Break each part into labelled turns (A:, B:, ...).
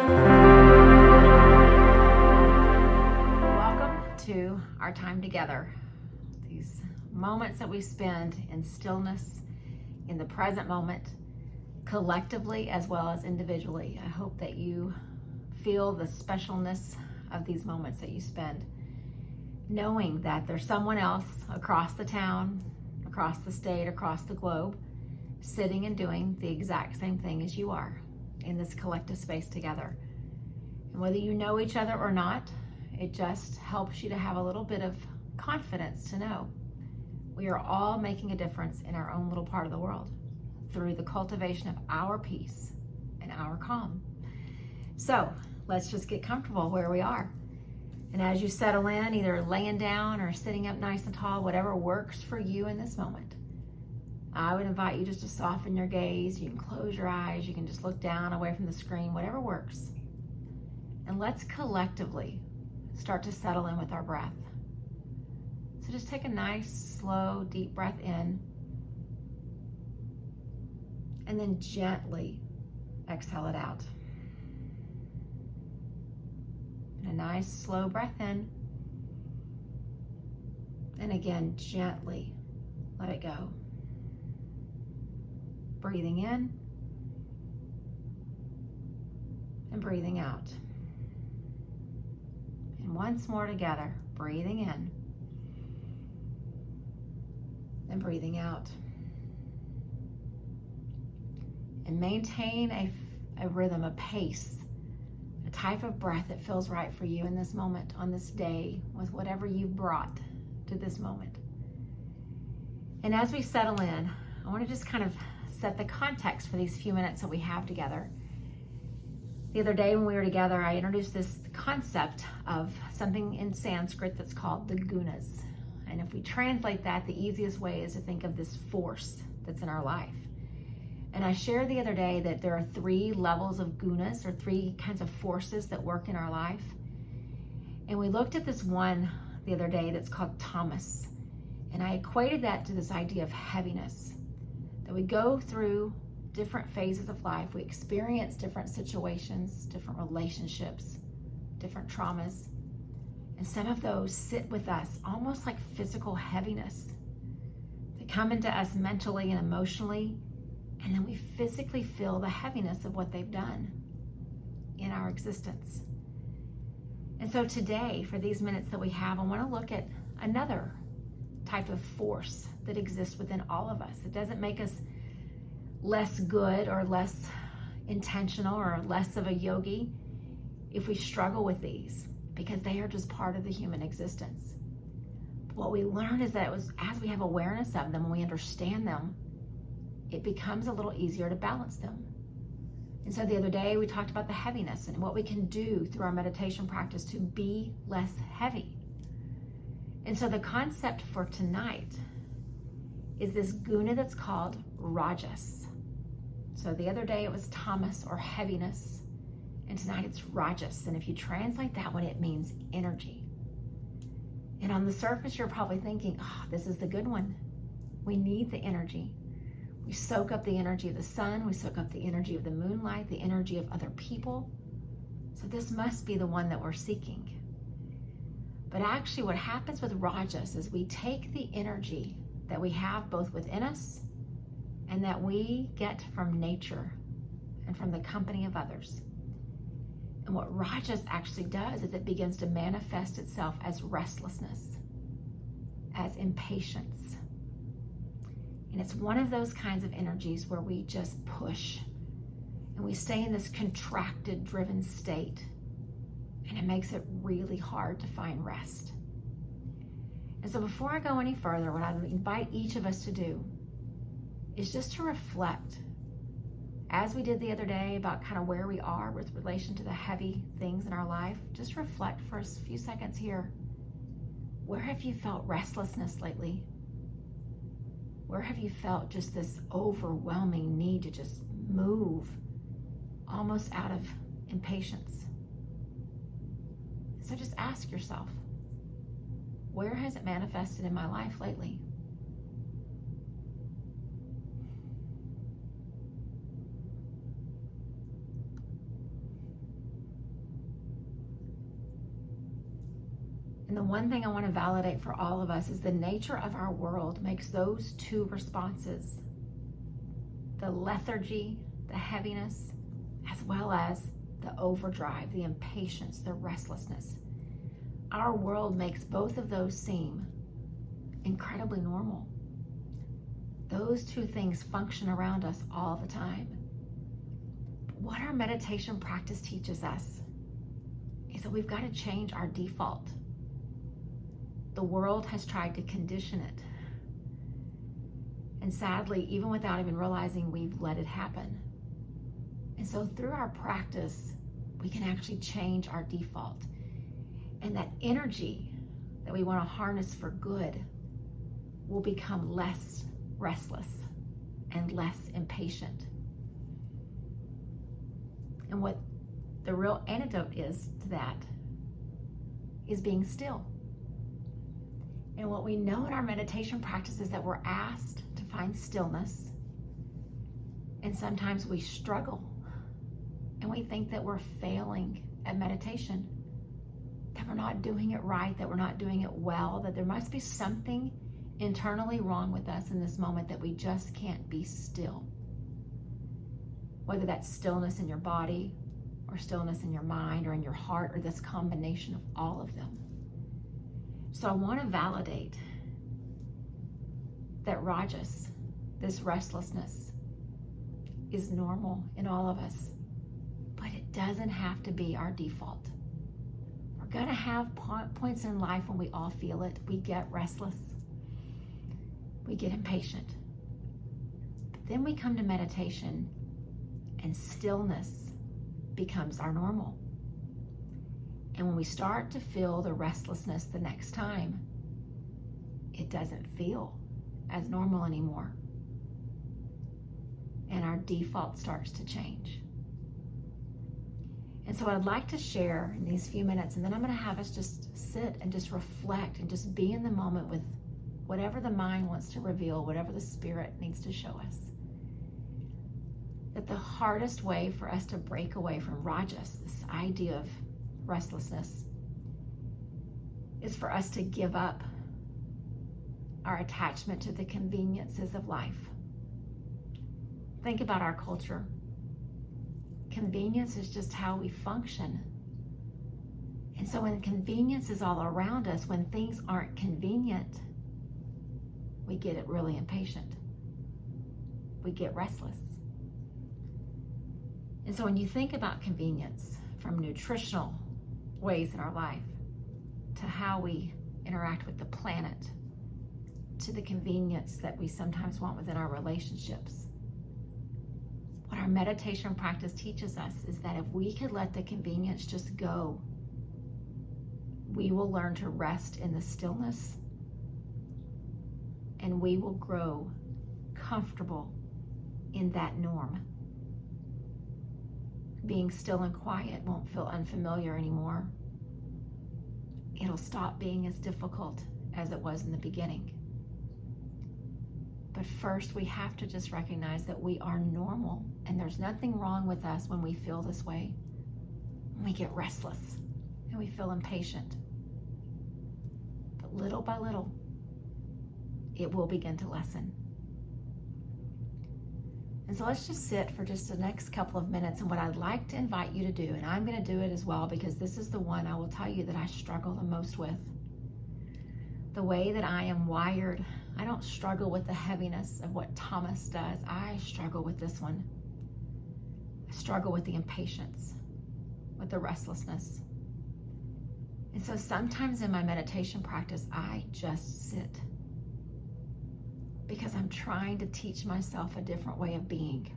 A: Welcome to our time together. These moments that we spend in stillness, in the present moment, collectively as well as individually. I hope that you feel the specialness of these moments that you spend, knowing that there's someone else across the town, across the state, across the globe, sitting and doing the exact same thing as you are in this collective space together. And whether you know each other or not, it just helps you to have a little bit of confidence to know we are all making a difference in our own little part of the world through the cultivation of our peace and our calm. So let's just get comfortable where we are. And as you settle in, either laying down or sitting up nice and tall, whatever works for you in this moment, I would invite you just to soften your gaze. You can close your eyes. You can just look down away from the screen, whatever works. And let's collectively start to settle in with our breath. So just take a nice, slow, deep breath in. And then gently exhale it out. And a nice, slow breath in. And again, gently let it go. Breathing in and breathing out. And once more together, breathing in and breathing out. And maintain a rhythm, a pace, a type of breath that feels right for you in this moment, on this day, with whatever you've brought to this moment. And as we settle in, I want to just kind of set the context for these few minutes that we have together. The other day when we were together, I introduced this concept of something in Sanskrit that's called the GUNAs. And if we translate that, the easiest way is to think of this force that's in our life. And I shared the other day that there are 3 levels of gunas, or 3 kinds of forces that work in our life. And we looked at this one the other day that's called tamas. And I equated that to this idea of heaviness, that we go through different phases of life. We experience different situations, different relationships, different traumas. And some of those sit with us almost like physical heaviness. They come into us mentally and emotionally, and then we physically feel the heaviness of what they've done in our existence. And so today, for these minutes that we have, I want to look at another type of force that exists within all of us. It doesn't make us less good or less intentional or less of a yogi if we struggle with these, because they are just part of the human existence. But what we learn is that it was, as we have awareness of them and we understand them, it becomes a little easier to balance them. And so the other day we talked about the heaviness and what we can do through our meditation practice to be less heavy. And so the concept for tonight is this guna that's called rajas. So the other day it was tamas, or heaviness, and tonight it's rajas. And if you translate that one, it means energy. And on the surface, you're probably thinking, oh, this is the good one. We need the energy. We soak up the energy of the sun. We soak up the energy of the moonlight, the energy of other people. So this must be the one that we're seeking. But actually what happens with rajas is we take the energy that we have both within us and that we get from nature and from the company of others. And what rajas actually does is it begins to manifest itself as restlessness, as impatience. And it's one of those kinds of energies where we just push and we stay in this contracted, driven state. And it makes it really hard to find rest. And so before I go any further, what I invite each of us to do is just to reflect, as we did the other day, about kind of where we are with relation to the heavy things in our life. Just reflect for a few seconds here. Where have you felt restlessness lately? Where have you felt just this overwhelming need to just move, almost out of impatience? So just ask yourself, where has it manifested in my life lately? And the one thing I want to validate for all of us is the nature of our world makes those two responses, the lethargy, the heaviness, as well as the overdrive, the impatience, the restlessness. Our world makes both of those seem incredibly normal. Those two things function around us all the time. But what our meditation practice teaches us is that we've got to change our default. The world has tried to condition it. And sadly, even without even realizing, we've let it happen. And so through our practice, we can actually change our default. And that energy that we want to harness for good will become less restless and less impatient. And what the real antidote is to that is being still. And what we know in our meditation practice is that we're asked to find stillness. And sometimes we struggle and we think that we're failing at meditation, that we're not doing it right, that we're not doing it well, that there must be something internally wrong with us in this moment, that we just can't be still. Whether that's stillness in your body or stillness in your mind or in your heart, or this combination of all of them. So I want to validate that rajas, this restlessness, is normal in all of us, but it doesn't have to be our default. We're going to have points in life when we all feel it. We get restless. We get impatient. But then we come to meditation and stillness becomes our normal. And when we start to feel the restlessness the next time, it doesn't feel as normal anymore. And our default starts to change. And so I'd like to share in these few minutes, and then I'm going to have us just sit and just reflect and just be in the moment with whatever the mind wants to reveal, whatever the spirit needs to show us. That the hardest way for us to break away from rajas, this idea of restlessness, is for us to give up our attachment to the conveniences of life. Think about our culture. Convenience is just how we function. And so when convenience is all around us, when things aren't convenient, we get it really impatient. We get restless. And so when you think about convenience, from nutritional ways in our life to how we interact with the planet, to the convenience that we sometimes want within our relationships, what our meditation practice teaches us is that if we could let the convenience just go, we will learn to rest in the stillness, and we will grow comfortable in that norm. Being still and quiet won't feel unfamiliar anymore. It'll stop being as difficult as it was in the beginning. But first, we have to just recognize that we are normal, and there's nothing wrong with us when we feel this way, when we get restless and we feel impatient. But little by little, it will begin to lessen. And so let's just sit for just the next couple of minutes. And what I'd like to invite you to do, and I'm going to do it as well, because this is the one I will tell you that I struggle the most with. The way that I am wired, I don't struggle with the heaviness of what Thomas does. I struggle with this one. I struggle with the impatience, with the restlessness. And so sometimes in my meditation practice, I just sit, because I'm trying to teach myself a different way of being.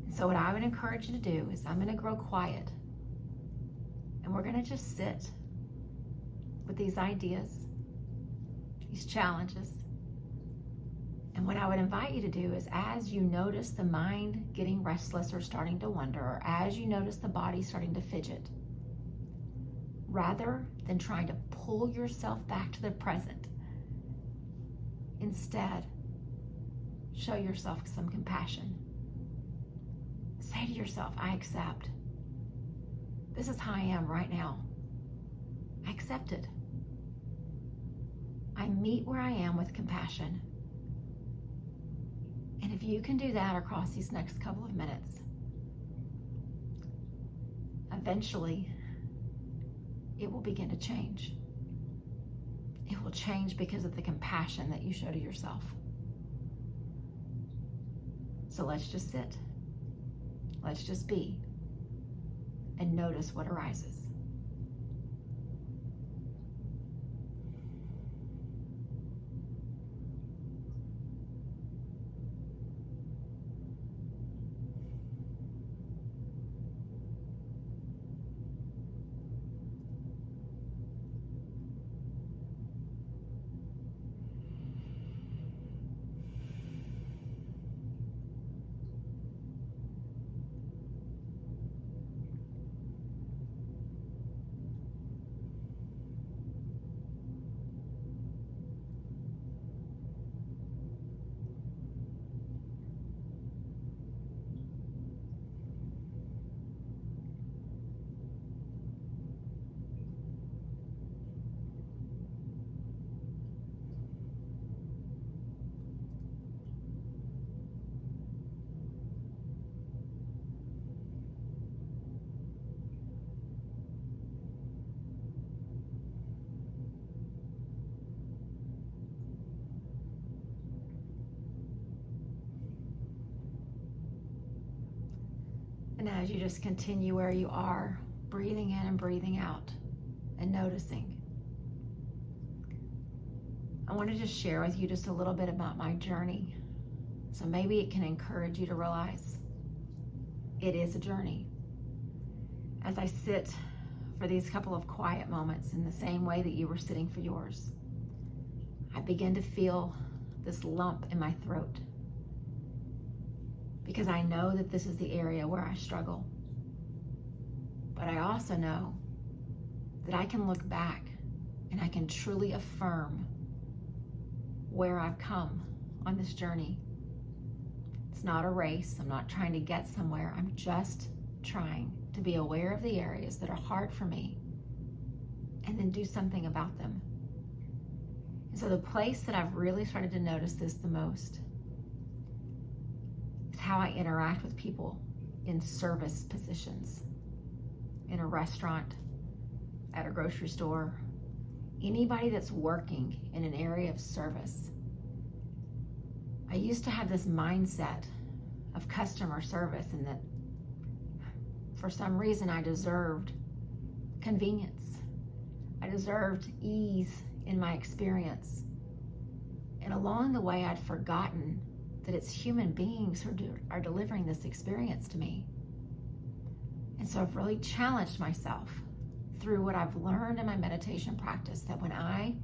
A: And so what I would encourage you to do is I'm going to grow quiet, and we're going to just sit with these ideas, these challenges. And what I would invite you to do is, as you notice the mind getting restless or starting to wonder, or as you notice the body starting to fidget, rather than trying to pull yourself back to the present, instead, show yourself some compassion. Say to yourself, I accept. This is how I am right now. I accept it. I meet where I am with compassion. And if you can do that across these next couple of minutes, eventually it will begin to change. It will change because of the compassion that you show to yourself. So let's just sit. Let's just be and notice what arises. And as you just continue where you are, breathing in and breathing out and noticing, I want to just share with you just a little bit about my journey. So maybe it can encourage you to realize it is a journey. As I sit for these couple of quiet moments in the same way that you were sitting for yours, I begin to feel this lump in my throat, because I know that this is the area where I struggle. But I also know that I can look back and I can truly affirm where I've come on this journey. It's not a race. I'm not trying to get somewhere. I'm just trying to be aware of the areas that are hard for me and then do something about them. And so the place that I've really started to notice this the most is how I interact with people in service positions, in a restaurant, at a grocery store, anybody that's working in an area of service. I used to have this mindset of customer service and that for some reason I deserved convenience. I deserved ease in my experience. And along the way, I'd forgotten that it's human beings who are delivering this experience to me. And so I've really challenged myself through what I've learned in my meditation practice, that when I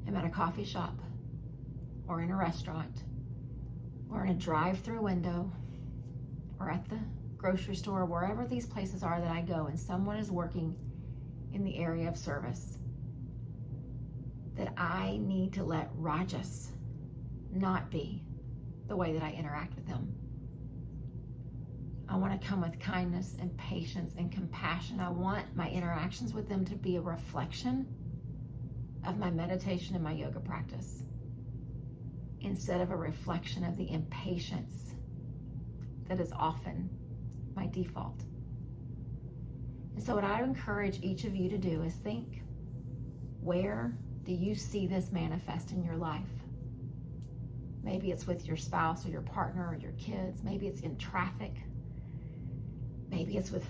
A: am at a coffee shop or in a restaurant or in a drive-through window or at the grocery store, wherever these places are that I go and someone is working in the area of service, that I need to let Rajas not be the way that I interact with them. I want to come with kindness and patience and compassion. I want my interactions with them to be a reflection of my meditation and my yoga practice, instead of a reflection of the impatience that is often my default. And so what I encourage each of you to do is think, where do you see this manifest in your life? Maybe it's with your spouse or your partner or your kids. Maybe it's in traffic. Maybe it's with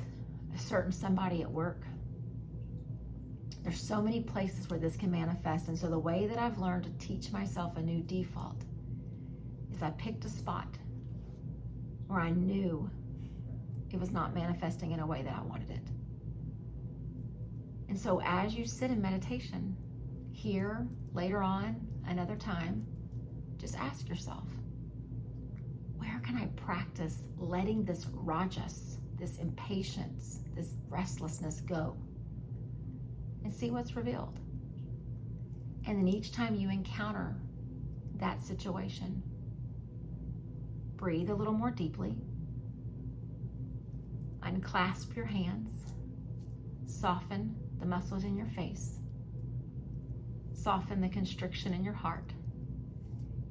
A: a certain somebody at work. There's so many places where this can manifest. And so the way that I've learned to teach myself a new default is I picked a spot where I knew it was not manifesting in a way that I wanted it. And so as you sit in meditation, here, later on, another time, just ask yourself, where can I practice letting this rajas, this impatience, this restlessness go? And see what's revealed. And then each time you encounter that situation, breathe a little more deeply, unclasp your hands, soften the muscles in your face. Soften the constriction in your heart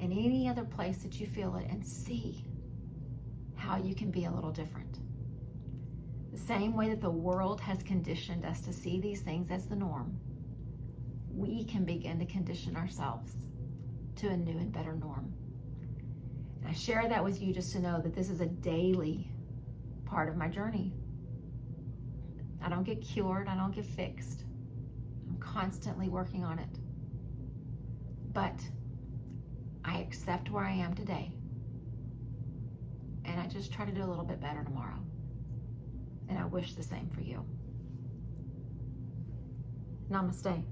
A: and any other place that you feel it, and see how you can be a little different. The same way that the world has conditioned us to see these things as the norm, we can begin to condition ourselves to a new and better norm. And I share that with you just to know that this is a daily part of my journey. I don't get cured, I don't get fixed. I'm constantly working on it. But I accept where I am today. And I just try to do a little bit better tomorrow. And I wish the same for you. Namaste.